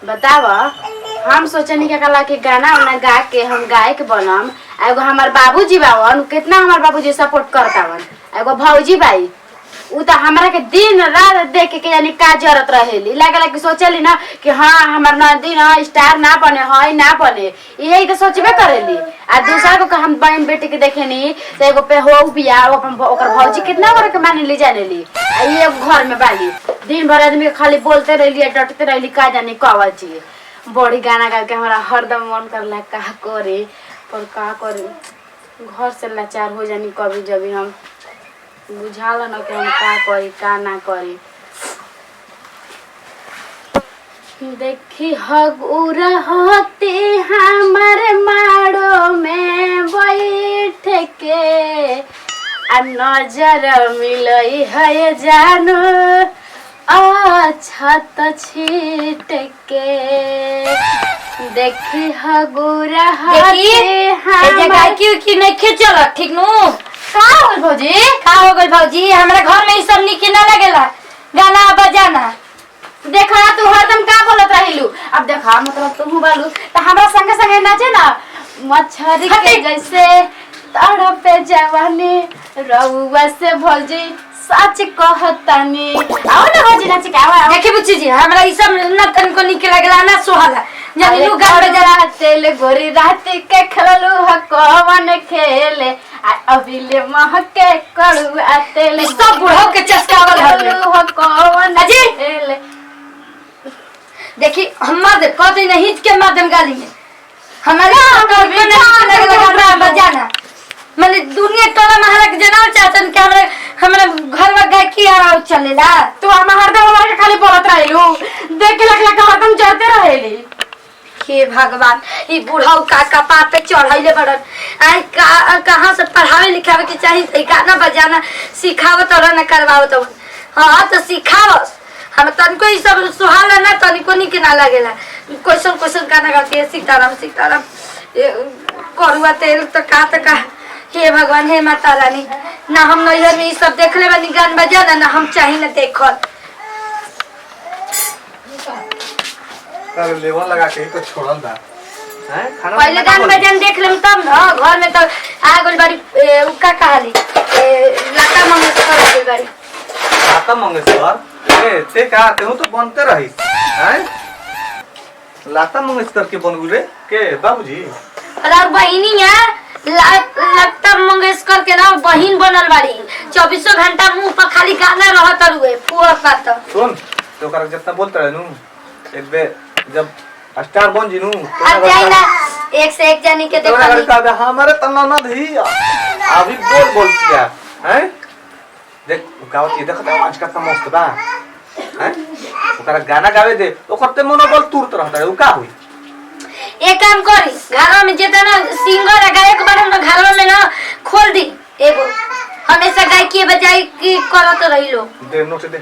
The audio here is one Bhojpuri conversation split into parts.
बताव। हम सोचनी के कला के गाना उना गा के हम गायक बनम। एगो हमार बाबूजी बावन कितना हमार बाबूजी सपोर्ट करतावन। एगो भौजी बाई उ त हमरा के दिन रात देख के यानी का जरूरत रहेली लागला कि सोचली ना कि हाँ हमार नदी ना स्टार ना बने हई ना बने यही तो सोचबे करेली। आ दूसरा को हम बहन बेटी के देखेनी तो एगो पे हो बिया ओकर भौजी कितना करे के माने ली जानेली। आ ये घर में बाली दिन भर आदमी खाली बोलते रहली डटते रहली का जाने कवा चीज। बड़ी गाना गा के हमारा हरदम मन करला का करे पर का करे घर से लाचार हो जानी कभी जब हम बुझाला न कि हम का करी का ना करी। देखी हगुर होते हमार माड़ो में बैठ के आ नजर मिलई है जानो छत छीट के। देखी हगुर होते हमार की नहीं खिचल ठीक नु का हो भौजी का हो गइल भौजी हमरा घर में ई सब निक ना लगेला गाना बजाना। देखा तू हरदम का बोलत रहिलू अब देखा मतलब तू बालू त हमरा संगे संगे नाचे ना मछरी के जैसे तड़पे जवानी रउवा से भौजी सच कहतानी। आओ ना भौजी नाच के आवा। देखी बुच्ची जी हमरा ई सब न तनको निक लगेला ना सोहाला जानी लू गाना जरा तेल गोरी रात के खेललू ह कवन खेले अबिले महके कड़ुआ तेल सब बुढ़ो के चस्कावल ह कवन खेले। देखी हमर दे कदे नहीं के माध्यम गाली में हमारा बजाना माने दुनिया टोला महला के जनाव चाचन के हमरा घर में गायकी आ चलेला। तू हम हरदम हमरा के खाली बोलत रहिलू देख लगला के हरदम जाते रहेली। हे भगवान ई बुढ़ाऊ का कपा पे चढ़ाइले बड़न आई कहां से पढ़ावे लिखावे के चाहिए गाना बजाना सिखावत और ना करवावत। हां तो सिखावस हम तनको ई सब सुहाला ना तनिको निक ना लागेला। क्वेश्चन गाना गाती है सीताराम सीताराम करुआ तेल तो का हे भगवान हे माता रानी ना हम नैहर में ई सब देखले बानी गान बजाना ना हम चाही ना देखल। तर लेवल लगा के तो छोड़ल दा हैं खाना पहले गान बजान देख लेम तब ना घर में तो आ गइल बारी उका कहाली लता मंगेशकर आ गइल बारी। लता मंगेशकर ए ते का तेहू तो बनते रही हैं लता मंगेशकर के बनगु रे के बाबूजी। अरे और बहिनिया लता मंगेशकर के ना बहिन बनल बारी 24 घंटा मुंह पर खाली गाना रहत रुए फुआ पात। सुन तो कर जितना बोलते रहनु एक बे जब स्टार बन जिनु अब जाई ना एक से एक जानी के तोरा देखली का हमारे तना ना धी अभी बोल किया हैं देख गावत ये देखत आज का मस्त बा हैं ओकरा गाना गावे दे ओकर ते मनोबल तुरत रहता है उ का होई। एक काम करी घर में जेतना सिंगर है गायक बनम ना घर में ना खोल दी एगो हमेशा गायकी बजाई की करत रही लो दे नोट दे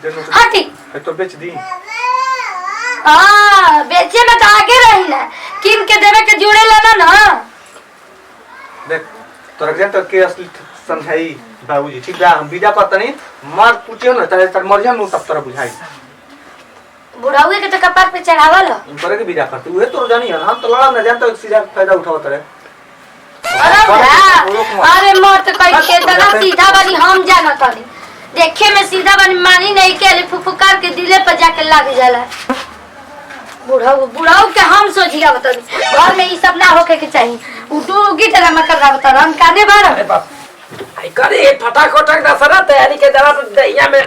नोट हां ठीक है तो बेच दी। हां बेचे में तो आगे रही ना किन के देवे के जुड़े लेना ना देख तोरा जे तो के असली समझाई बाबूजी ठीक बा हम विदा करतनी मार पूछियो ना तारे तर मर जाम तब तोरा बुझाई बुढ़ावे के तो कपार पे चढ़ावल करे के विदा करती उहे तो जानी है हम तो लड़ा ना जानता सीधा फायदा उठावत रे। अरे मत कह के तना सीधा वाली हम जाना तनी देखे में सीधा वाली मानी नहीं के फुफुकार के दिले पर जाके लग जाला। बुढ़ाऊ के हम सोचिया बतानी घर में ई सब ना होके के चाहिए उठो गिटार में कर बता हम काने बार अरे बाप आई करे फटाफट दसरा तैयारी के जरा दहिया में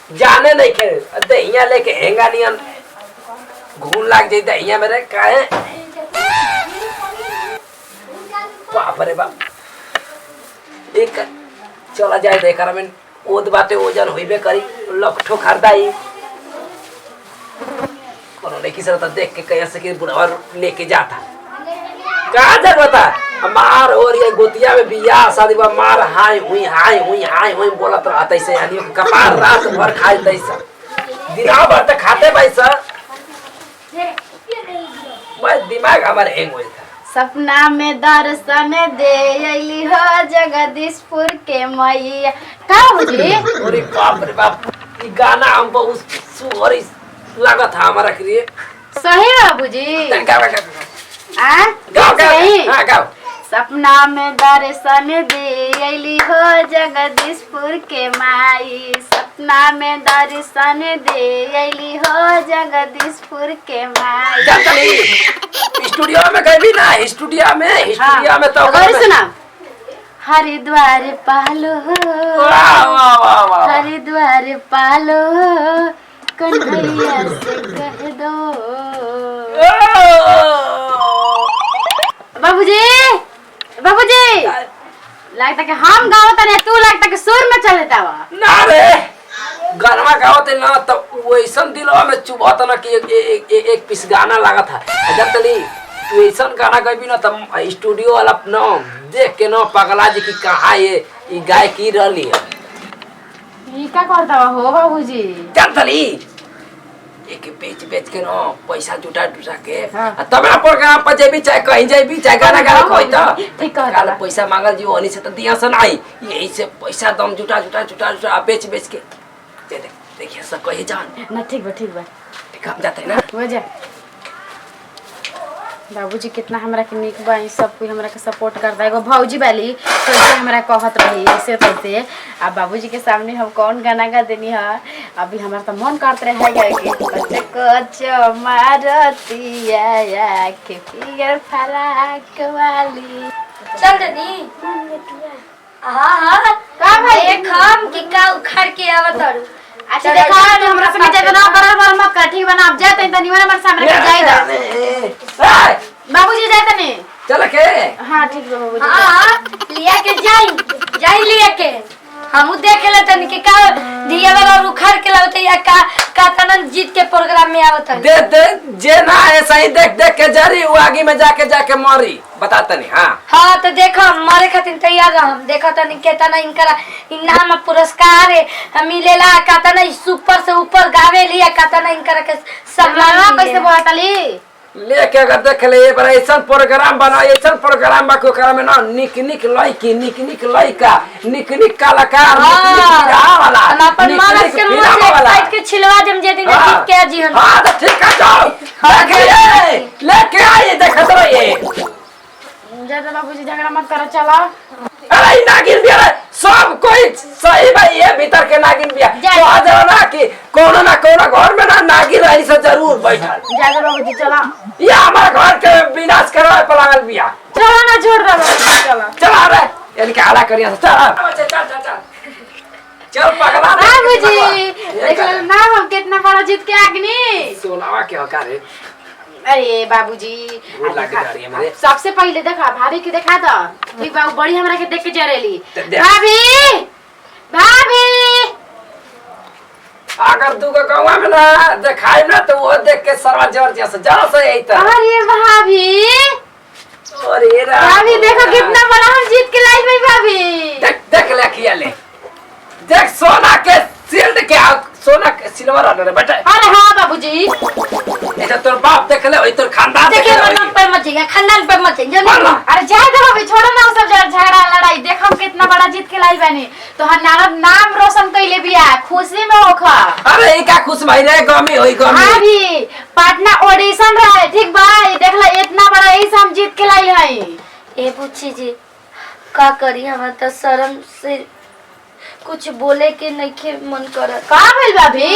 जाने नहीं के दहिया लेके हेंगा नियन घून लाग जाई दहिया में रे काहे बाप रे बाप एक चला जाए देखा में ओद बाटे ओजन होइबे करी लखठो खरदाई कोनो नहीं किसी तरह देख के कैसे कि बुढ़वा लेके जाता का जरूरत है मार और ये गोतिया में बियाह शादी बा मार हाय हुई बोलत रहत ऐसे यानी कपार रात भर खाई तैसा दिना भर तक खाते पैसा बस दिमाग हमारे हैंग हो जाता। सपना में दर्शन दे अली हो जगदीशपुर के मैया का बुझी। अरे बाप रे बाप ये गाना हम बहुत सुहरी लागत है हमारा के लिए। सही बाबूजी। गाओ गाओ गाओ सही। गाओ गाओ। सपना में दर्शन दे अली हो जगदीशपुर के माई, सपना में दर्शन दे अली हो जगदीशपुर के माई। स्टूडियो में कहीं भी ना, स्टूडियो में तो सुना हरिद्वार पालो वाह वाह वाह वाह। हरिद्वार पालो कन्हैया से कह दो। बाबूजी बाबूजी लगता कि हम गावत नहीं, तू लगता कि सुर में चल देता वा ना रे गाना गावत ना तो वैसन दिलवा में चुभत ना कि एक पीस गाना लागत है। जब तली वैसन गाना गई ना तो स्टूडियो वाला न देख के न पगला जी की कहा ये गाय की रही है। ये का करता हो बाबूजी? जब तली एक बेच के न पैसा जुटा के हाँ। तब ना प्रोग्राम पर जेबी चाहे कहीं जेबी चाहे गाना गाना कोई तो ठीक कहता काला पैसा मांगल जी ओनी से तो दिया से नहीं, यही से पैसा दम जुटा बेच के देखिए सब कहे जान ना। ठीक बा ठीक हम जाते हैं ना। हो जा बाबूजी कितना हमरा के निक बा, ई सब कोई हमरा के सपोर्ट करता है। एगो भौजी वाली कैसे हमरा कहत रही ऐसे तैसे। अब बाबूजी के सामने हम कौन गाना गा देनी है, अभी हमारा तो मन करते रहे गाय के कच मारतिया के फिगर फराक वाली। चल दनी हाँ का भाई एक हम कि का उखाड़ के आवत हरु। अच्छा देखा हमरा से नीचे ना बराबर मत कर, ठीक बना। अब जाते त निमन हमर सामने के जाई दा बाबूजी जाते ने चल के। हां ठीक बा बाबूजी। हाँ लिया के जाई लिया के हमू देख ले तनी के का दिया वाला उखाड़ के लावत या का तनन जीत के प्रोग्राम में आवत है। दे जे ना ऐसा ही देख के जरी वो आगे में जाके मरी बता तनी। हाँ तो देखो मारे खातिर तैयार हम देखो तनी केतना इनकरा इनाम पुरस्कार मिलेला, केतना सुपर से ऊपर गावे लिया, केतना इनकरा के सम्मान कैसे बोतली लेके अगर देख ले ये बड़ा ऐसा प्रोग्राम बना, ऐसा प्रोग्राम बाको करा में ना निक लड़की निक लड़का निक कलाकार वाला हम अपन मानस के मुंह से फाइट के छिलवा देम जे दिन जीत के जी हम। हां तो ठीक है जाओ लेके आइए देखत रहिए। ज्यादा बाबूजी झगड़ा मत करो, चलो। अरे नागिन बिया सब कोई सही भाई है, भीतर के नागिन बिया तो आ जाओ ना कि कोनो ना कोनो घर में ना नागिन रही से जरूर बैठल। ज्यादा बाबूजी चलो, ये हमारे घर के विनाश करवाए पलागल बिया। चलो ना छोड़ दो बाबूजी, चलो चल रे इनके आला करिया चल पगला बाबूजी। देख लो ना हम कितना बड़ा जीत के आगनी सोनावा के हका रे। अरे बाबूजी सबसे पहले देखा भाभी के देखा तो ठीक बाबू बड़ी हमरा के देख के जरेली। भाभी भाभी अगर तू को गवा में ना दिखाई ना तो वो देख के सरवा जोर जैसे जरा से यही तो। अरे भाभी अरे भाभी देखो कितना बड़ा हम जीत के लाई भाई। भाभी देख ले किया ले देख सोना के सील्ड के सोना के सिल्वर वाला बेटा। अरे हां बाबूजी ऐसा तोर बाप देख ले वही तोर खानदान देख ले मन पर मत जाइए, खानदान पर मत जाइए। अरे जाए दो भाभी, छोड़ो ना सब झगड़ा लड़ाई। देख हम कितना बड़ा जीत के लाई बनी तो हर नाम रोशन कइले बिया, खुशी में होखा। अरे ई का खुश भाई रे गमी होई गमी। भाभी पटना ऑडिशन रहे ठीक भाई, देख ला इतना बड़ा ऐसे हम जीत के लाई हई। ए पूछी जी का करी, हमरा तो शर्म से कुछ बोले के नहीं मन करत। का भइल भाभी?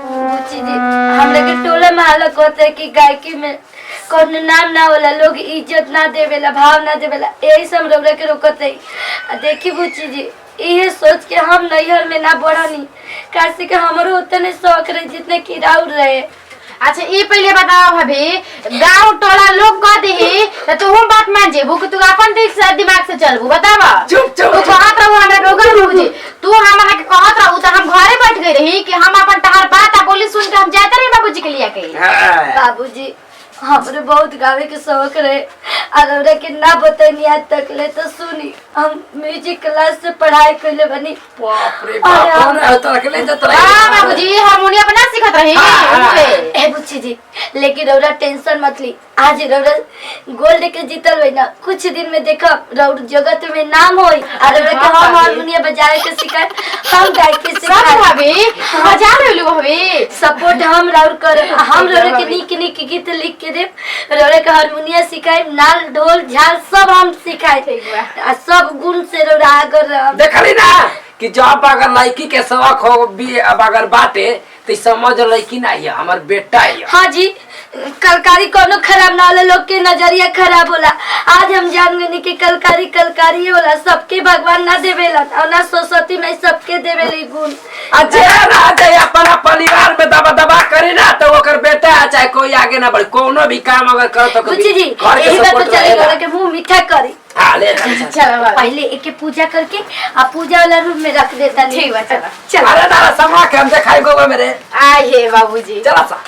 पूछी जी हमरा के टोला में हालत होते कि गायकी में कौन नाम ना होला, लोग इज्जत ना देवेला, भाव ना देवेला, यही सब रौरा के रोकते। देखी बुच्ची जी ये सोच के हम नैहर में ना बढ़नी, कैसे के हमरो उतने शौक रहे जितने किराउर रहे। अच्छा ये पहले बताओ भाभी, गांव टोला लोग कह दही तो तू हम बात मान जेबू कि तू अपन दिमाग से चलबू? बतावा चुप तू कहत रहू हमरा रोगल बाबूजी, तू हमरा के कहत रहू त हम घरे बैठ गई रही कि हम अपन तहार बात आ बोली सुन के हम जाते रही बाबूजी के लिया के। बाबूजी हमरे बहुत गावे के शौक रहे और के ना बतनी आज तक ले तो सुनी हम म्यूजिक क्लास से पढ़ाई करले बनी। बाप रे बाप कौन है तो के ले जत रही। हां बाबूजी हारमोनियम बना सिखत रही। बुच्ची जी, लेकिन रौरा टेंशन मत ली। आज रौरा गोल्ड के जीतल हुई ना, कुछ दिन में देखो रौर जगत में नाम होई। और रौरा के हम हारमोनियम बजाए के सिखाए, हम गाय के सब सिखाए। भाभी बजा लेलु भाभी। सपोर्ट हम रौर कर, हम रौरा के नीक नीक गीत लिख के देब, रौरा के हारमोनियम सिखाए, नाल ढोल झाल सब हम सिखाए। ठीक बा। आ सब गुण से रौरा आगर रहब। देखली ना कि जब अगर लड़की के शौक हो भी अब अगर बाटे तो समझ लड़की ना है हमार बेटा है। हाँ जी, कलकारी कोनो खराब ना होला, लोग के नजरिया खराब होला। आज हम जान गए कि कलकारी कलकारी होला, सबके भगवान ना देवेला और ना सरस्वती में सबके देवेली गुण। अच्छा ना जाए अपना परिवार में दबा दबा करे ना तो ओकर बेटा है, चाहे कोई आगे ना बढ़े, कोनो भी काम अगर करो तो बुच्ची जी, घर के यही बात तो सपोर्ट चलेगा रहेगा। के मुंह मीठा करी। हाँ ले चल चलो भाभी पहले एक पूजा करके आ पूजा वाला रूम में रख देता। ठीक बा चलो। चलो अरे ना समा के हम दिखाई गोगा मेरे आए हे बाबूजी। चला सा